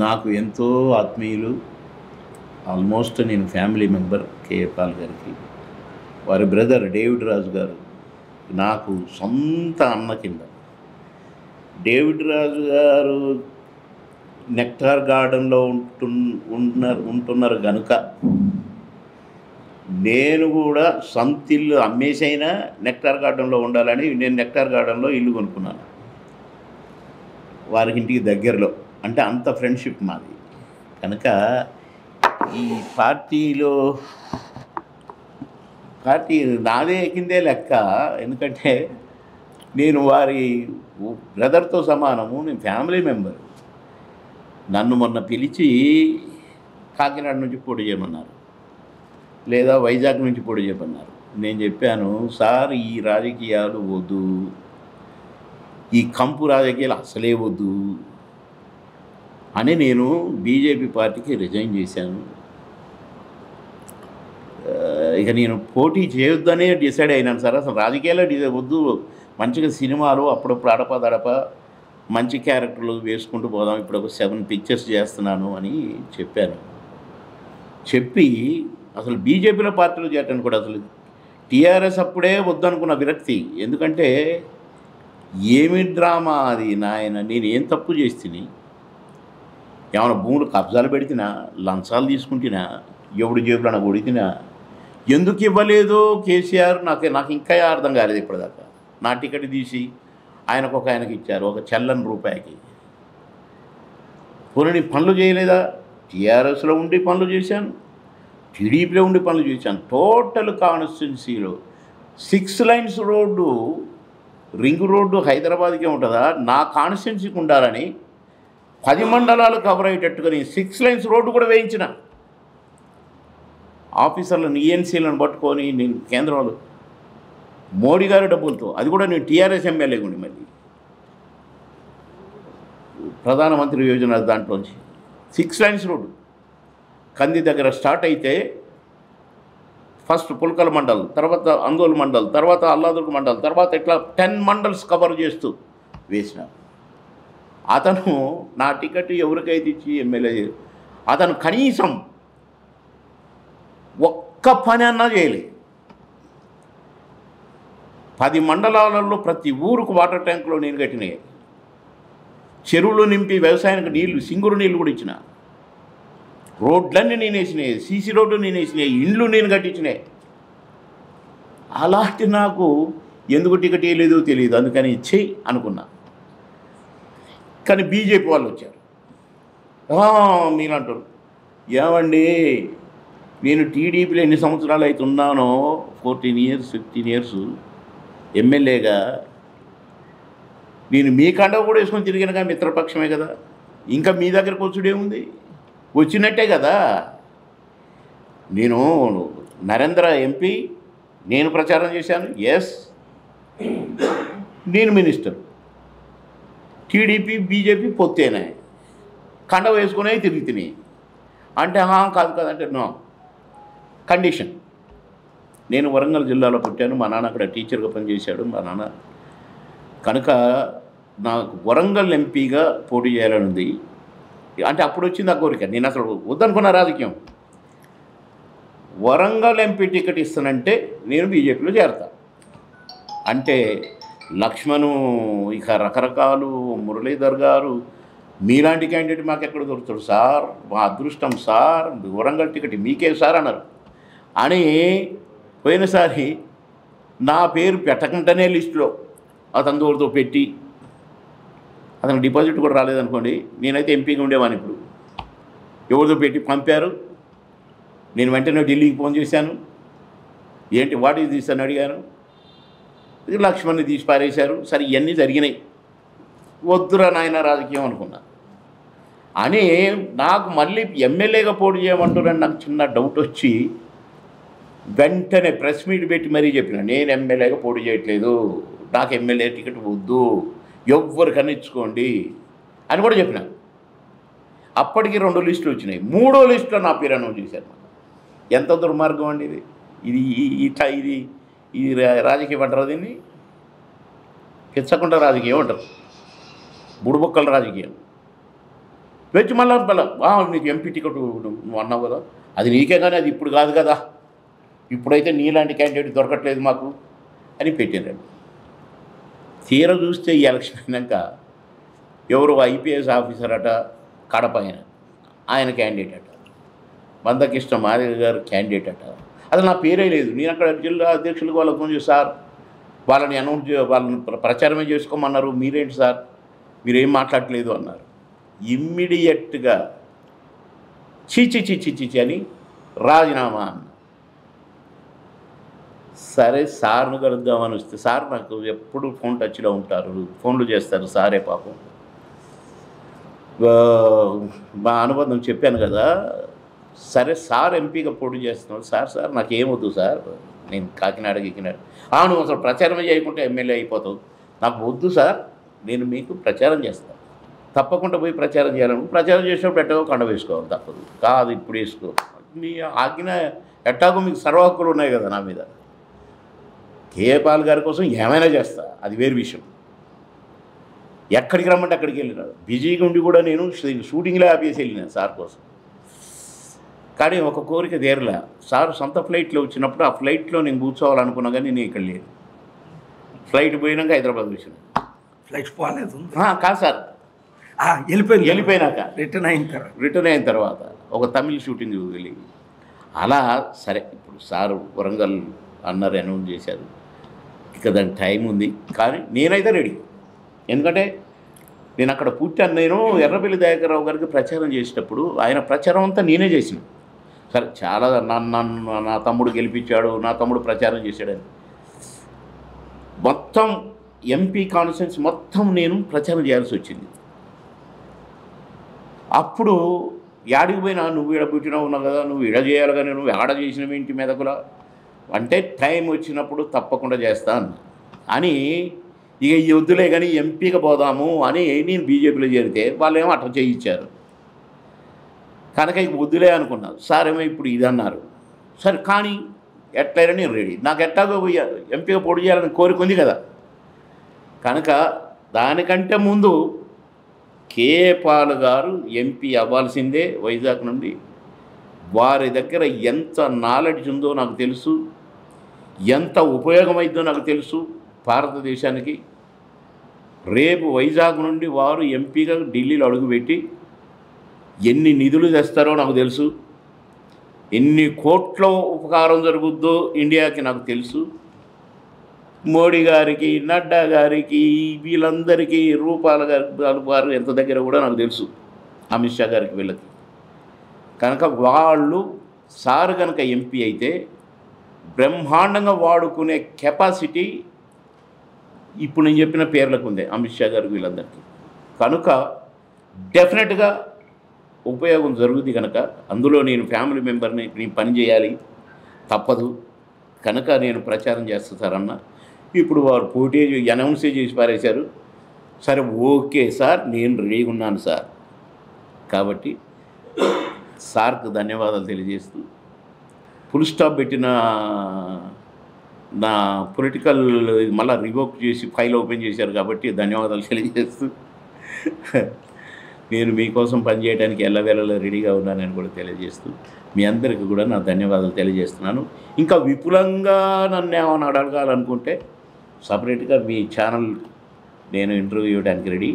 నాకు ఎంతో ఆత్మీయులు, ఆల్మోస్ట్ నేను ఫ్యామిలీ మెంబర్ కేఏ పాల్ గారికి. వారి బ్రదర్ డేవిడ్ రాజు గారు నాకు సొంత అన్న కింద. డేవిడ్ రాజు గారు నెక్టార్ గార్డెన్లో ఉంటున్నారు కనుక నేను కూడా సొంత ఇల్లు అమ్మేసైనా నెక్టార్ గార్డెన్లో ఉండాలని నేను నెక్టార్ గార్డెన్లో ఇల్లు కొనుక్కున్నాను, వారికి ఇంటికి దగ్గరలో. అంటే అంత ఫ్రెండ్షిప్ మాది కనుక ఈ పార్టీ నాదే కిందే లెక్క. ఎందుకంటే నేను వారి బ్రదర్తో సమానము, నేను ఫ్యామిలీ మెంబర్. నన్ను మొన్న పిలిచి కాకినాడ నుంచి పోటీ చేయమన్నారు, లేదా వైజాగ్ నుంచి పోటీ చేయమన్నారు. నేను చెప్పాను, సార్ ఈ రాజకీయాలు వద్దు, ఈ కంపు రాజకీయాలు అసలే వద్దు అని నేను బీజేపీ పార్టీకి రిజైన్ చేశాను. ఇక నేను పోటీ చేయొద్దనే డిసైడ్ అయినాను సార్. అసలు రాజకీయాల్లో వద్దు, మంచిగా సినిమాలు అప్పుడప్పుడు అడపదడప మంచి క్యారెక్టర్లు వేసుకుంటూ పోదాం, ఇప్పుడు ఒక 7 పిక్చర్స్ చేస్తున్నాను అని చెప్పాను. చెప్పి అసలు బీజేపీలో పార్టీలో చేరటాను కూడా, అసలు టీఆర్ఎస్ అప్పుడే వద్దనుకున్న విరక్తి. ఎందుకంటే ఏమి డ్రామా అది నాయన. నేను ఏం తప్పు చేస్తుని? ఏమైనా భూములు కబ్జాలు పెడితేనా, లంచాలు తీసుకుంటున్నా, ఎవడు జేబులో నాకు కొడితేనా? ఎందుకు ఇవ్వలేదో కేసీఆర్ నాకు ఇంకా అర్థం కాలేదు ఇప్పటిదాకా. నా టికెట్ తీసి ఆయనకి ఇచ్చారు, ఒక చెల్లని రూపాయికి. పోనీ పనులు చేయలేదా? టీఆర్ఎస్లో ఉండి పనులు చేశాను, టీడీపీలో ఉండి పనులు చేశాను. టోటల్ కాన్స్టిట్యున్సీలో 6 లైన్స్ రోడ్డు, రింగ్ రోడ్డు హైదరాబాద్కే ఉంటుందా? నా కాన్స్టిట్యున్సీకి ఉండాలని 10 మండలాలు కవర్ అయ్యేటట్టుగా నేను 6 లైన్స్ రోడ్డు కూడా వేయించిన. ఆఫీసర్లను ఈఎన్సీలను పట్టుకొని నేను కేంద్రంలో మోడీ గారి డబ్బులతో, అది కూడా నేను టీఆర్ఎస్ ఎమ్మెల్యే ఉండి మళ్ళీ ప్రధానమంత్రి యోజన దాంట్లోంచి 6 లైన్స్ రోడ్డు కంది దగ్గర స్టార్ట్ అయితే ఫస్ట్ పుల్కల మండల్, తర్వాత అందోల్ మండల్, తర్వాత అల్లాదుర్గ్ మండల్, తర్వాత ఇట్లా 10 మండల్స్ కవర్ చేస్తూ వేసిన. అతను నా టికెట్ ఎవరికైతే ఇచ్చి ఎమ్మెల్యే, అతను కనీసం ఒక్క పని అన్నా చేయలేదు. 10 మండలాలలో ప్రతి ఊరుకు వాటర్ ట్యాంకులో నేను కట్టినాయి, చెరువులు నింపి వ్యవసాయానికి నీళ్లు, సింగురు నీళ్ళు కూడా ఇచ్చిన, రోడ్లన్నీ నేను వేసినాయి, సీసీ రోడ్లు నేను వేసినాయి, ఇండ్లు నేను కట్టించినాయి. అలాంటి నాకు ఎందుకు టికెట్ వేయలేదో తెలియదు, అందుకని చెయ్యి అనుకున్నా. కానీ బీజేపీ వాళ్ళు వచ్చారు. మీరు అంటారు, ఏమండి నేను టీడీపీలో ఎన్ని సంవత్సరాలు అయితే ఉన్నానో, 14 years 15 years ఎమ్మెల్యేగా, నేను మీ కండవ కూడా వేసుకొని తిరిగినగా మిత్రపక్షమే కదా, ఇంకా మీ దగ్గరకు వచ్చుడేముంది? వచ్చినట్టే కదా. నేను నరేంద్ర ఎంపీ, నేను ప్రచారం చేశాను, ఎస్ నేను మినిస్టర్. టీడీపీ బీజేపీ పొత్తేనే, కండవ వేసుకునే తిరుగుతున్నాయి అంటే కాదు కదంటే నో కండిషన్. నేను వరంగల్ జిల్లాలో పుట్టాను, మా నాన్న అక్కడ టీచర్గా పనిచేశాడు మా నాన్న. కనుక నాకు వరంగల్ ఎంపీగా పోటీ చేయాలని ఉంది. అంటే అప్పుడు వచ్చింది ఆ కోరిక. నేను అసలు వద్దనుకున్న రాజకీయం. వరంగల్ ఎంపీ టికెట్ ఇస్తానంటే నేను బీజేపీలో చేరతా అంటే లక్ష్మణు, ఇక రకరకాలు, మురళీధర్ గారు, మీలాంటి క్యాండిడేట్ మాకు ఎక్కడ దొరుకుతాడు సార్, మా అదృష్టం సార్, వరంగల్ టికెట్ మీకే సార్ అన్నారు. అని పోయినసారి నా పేరు పెట్టకుండానే లిస్టులో అతని దూరతో పెట్టి, అతను డిపాజిట్ కూడా రాలేదనుకోండి, నేనైతే ఎంపీగా ఉండేవాడిని. ఇప్పుడు ఎవరితో పెట్టి పంపారు. నేను వెంటనే ఢిల్లీకి ఫోన్ చేశాను, ఏంటి వాట్ ఈజ్ దిస్ అని అడిగాను. లక్ష్మణ్ని తీసి పారేశారు. సరే ఇవన్నీ జరిగినాయి, వద్దురా నాయన రాజకీయం అనుకున్నా. అని నాకు మళ్ళీ ఎమ్మెల్యేగా పోటీ చేయమంటారని నాకు చిన్న డౌట్ వచ్చి వెంటనే ప్రెస్ మీట్ పెట్టి మరీ చెప్పిన, నేను ఎమ్మెల్యేగా పోటీ చేయట్లేదు, నాకు ఎమ్మెల్యే టికెట్ వద్దు, ఎవ్వరికన్నా ఇచ్చుకోండి అని కూడా చెప్పిన. అప్పటికి 2 లిస్టులు వచ్చినాయి. 3వ లిస్టులో నా పేరు అనౌన్స్ చేశారు. ఎంత దుర్మార్గం అండి ఇది. ఇది ఇట్లా ఇది రాజకీయం అంటారు, దీన్ని పిచ్చకుండా రాజకీయం అంటారు, బుడుబొక్కల రాజకీయం. వచ్చి మళ్ళీ నీకు ఎంపీ టికెట్ నువ్వు అన్నావు కదా, అది నీకే కానీ అది ఇప్పుడు కాదు కదా, ఇప్పుడైతే నీలాంటి క్యాండిడేట్ దొరకట్లేదు మాకు అని పెట్టారండి. తీర చూస్తే ఈ ఎలక్షన్ అయినాక ఎవరు ఐపీఎస్ ఆఫీసర్ అట కడప ఆయన క్యాండిడేట్ అట, మందకృష్ణ మాదిగ గారు క్యాండిడేట్ అట. అది నా పేరే లేదు. నేను అక్కడ జిల్లా అధ్యక్షులకు వాళ్ళకి ఫోన్ చేసి, సార్ వాళ్ళని వాళ్ళని ప్రచారమే చేసుకోమన్నారు, మీరేంటి సార్ మీరేం మాట్లాడలేదు అన్నారు. ఇమ్మీడియట్గా చీచి అని రాజీనామా అన్న. సరే సార్ను కలుద్దామని వస్తే, సార్ నాకు ఎప్పుడు ఫోన్ టచ్లో ఉంటారు, ఫోన్లు చేస్తారు సారే పాపం, మా అనుబంధం చెప్పాను కదా. సరే సార్ ఎంపీగా పోటీ చేస్తున్నాడు, సార్ నాకేమొద్దు సార్, నేను కాకినాడ నువ్వు అసలు ప్రచారమే చేయకుంటే ఎమ్మెల్యే అయిపోతావు, నాకు వద్దు సార్, నేను మీకు ప్రచారం చేస్తాను, తప్పకుండా పోయి ప్రచారం చేయాలను, ప్రచారం చేసినప్పుడు ఎట్టగో కండ వేసుకోవాలి, తప్పదు కాదు ఇప్పుడు వేసుకో, మీ ఆజ్ఞ ఎట్టాగో మీకు సర్వ హక్కులు ఉన్నాయి కదా నా మీద, కేఏ పాల్ గారి కోసం ఏమైనా చేస్తా, అది వేరు విషయం. ఎక్కడికి రమ్మంటే అక్కడికి వెళ్ళినాడు, బిజీగా ఉండి కూడా నేను షూటింగ్లో ఆపేసి వెళ్ళినాను సార్ కోసం. కానీ ఒక కోరిక తీరలే. సార్ సొంత ఫ్లైట్లో వచ్చినప్పుడు ఆ ఫ్లైట్లో నేను కూర్చోవాలనుకున్నా కానీ నేను ఇక్కడ లేదు. ఫ్లైట్ పోయినాక హైదరాబాద్ వచ్చిన. ఫ్లైట్ పోలేదు కాదు సార్, వెళ్ళిపోయినాక రిటర్న్ అయిన తర్వాత ఒక తమిళ్ షూటింగ్ వెళ్ళి అలా. సరే ఇప్పుడు సార్ వరంగల్ అన్నారు, అనౌన్స్ చేశారు, ఇక దానికి టైం ఉంది, కానీ నేనైతే రెడీ. ఎందుకంటే నేను అక్కడ పుట్టాను. నేను ఎర్రబెల్లి దయాకర్రావు గారికి ప్రచారం చేసేటప్పుడు ఆయన ప్రచారం అంతా నేనే చేసిన. సరే చాలా నా తమ్ముడు గెలిపించాడు, నా తమ్ముడు ప్రచారం చేశాడని మొత్తం ఎంపీ కాన్స్టిట్యున్సీ మొత్తం నేను ప్రచారం చేయాల్సి వచ్చింది. అప్పుడు యాడికి పోయినా నువ్వు ఈడ పుట్టినా ఉన్నావు కదా, నువ్వు ఈడ చేయాలి కానీ నువ్వు ఆడ చేసినవి ఇంటి మీద కూడా అంటే టైం వచ్చినప్పుడు తప్పకుండా చేస్తాను అని ఇక ఈ వద్దులే కానీ ఎంపీగా పోదాము అని నేను బీజేపీలో చేరితే వాళ్ళు ఏమో అట్లా చేయించారు కనుక ఇక వద్దులే అనుకున్నారు. సార్ ఏమో ఇప్పుడు ఇది అన్నారు. సరే కానీ ఎట్లయినా నేను రెడీ, నాకు ఎట్లాగో ఎంపీగా పోటీ చేయాలని కోరిక ఉంది కదా. కనుక దానికంటే ముందు కేఏ పాల్ గారు ఎంపీ అవ్వాల్సిందే వైజాగ్ నుండి. వారి దగ్గర ఎంత నాలెడ్జ్ ఉందో నాకు తెలుసు, ఎంత ఉపయోగమైందో నాకు తెలుసు భారతదేశానికి. రేపు వైజాగ్ నుండి వారు ఎంపీగా ఢిల్లీలో అడుగుపెట్టి ఎన్ని నిధులు తెస్తారో నాకు తెలుసు, ఎన్ని కోట్ల ఉపకారం జరుగుద్దో ఇండియాకి నాకు తెలుసు. మోడీ గారికి, నడ్డా గారికి, వీళ్ళందరికీ రూపాల గారు ఎంత దగ్గర కూడా నాకు తెలుసు, అమిత్ షా గారికి వీళ్ళకి. కనుక వాళ్ళు సార్ కనుక ఎంపీ అయితే బ్రహ్మాండంగా వాడుకునే కెపాసిటీ ఇప్పుడు నేను చెప్పిన పేర్లకు ఉంది అమిత్ షా గారికి వీళ్ళందరికీ. కనుక డెఫినెట్గా ఉపయోగం జరుగుతుంది. కనుక అందులో నేను ఫ్యామిలీ మెంబర్ని నేను పని చేయాలి, తప్పదు. కనుక నేను ప్రచారం చేస్తారన్న. ఇప్పుడు వారు పోటీ అనౌన్సే చేసి పారేశారు. సరే ఓకే సార్, నేను రెడీగా ఉన్నాను సార్. కాబట్టి సార్కు ధన్యవాదాలు తెలియజేస్తూ, ఫుల్ స్టాప్ పెట్టిన నా పొలిటికల్ మళ్ళీ రివోక్ చేసి ఫైల్ ఓపెన్ చేశారు కాబట్టి ధన్యవాదాలు తెలియజేస్తూ, నేను మీకోసం పనిచేయడానికి ఎల్లవేళలా రెడీగా ఉన్నానని కూడా తెలియజేస్తూ, మీ అందరికీ కూడా నా ధన్యవాదాలు తెలియజేస్తున్నాను. ఇంకా విపులంగా నన్ను ఏమైనా అడగాలనుకుంటే సపరేట్గా మీ ఛానల్ నేను ఇంటర్వ్యూ ఇవ్వడానికి రెడీ.